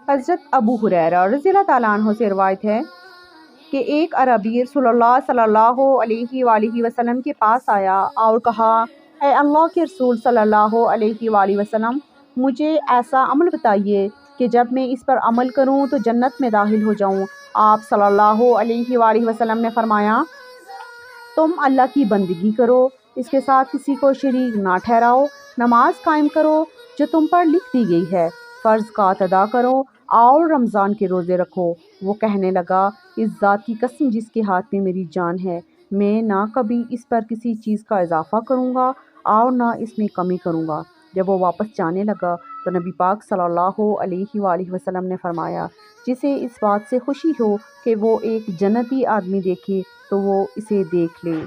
حضرت ابو ہریرہ رضی اللہ تعالیٰ عنہ سے روایت ہے کہ ایک عربی رسول اللہ صلی اللہ علیہ وآلہ وسلم کے پاس آیا اور کہا، اے اللہ کے رسول صلی اللہ علیہ وآلہ وسلم، مجھے ایسا عمل بتائیے کہ جب میں اس پر عمل کروں تو جنت میں داخل ہو جاؤں۔ آپ صلی اللہ علیہ وآلہ وسلم نے فرمایا، تم اللہ کی بندگی کرو، اس کے ساتھ کسی کو شریک نہ ٹھہراؤ، نماز قائم کرو جو تم پر لکھ دی گئی ہے، فرض کا ادا کرو اور رمضان کے روزے رکھو۔ وہ کہنے لگا، اس ذات کی قسم جس کے ہاتھ میں میری جان ہے، میں نہ کبھی اس پر کسی چیز کا اضافہ کروں گا اور نہ اس میں کمی کروں گا۔ جب وہ واپس جانے لگا تو نبی پاک صلی اللہ علیہ وآلہ وسلم نے فرمایا، جسے اس بات سے خوشی ہو کہ وہ ایک جنتی آدمی دیکھے تو وہ اسے دیکھ لے۔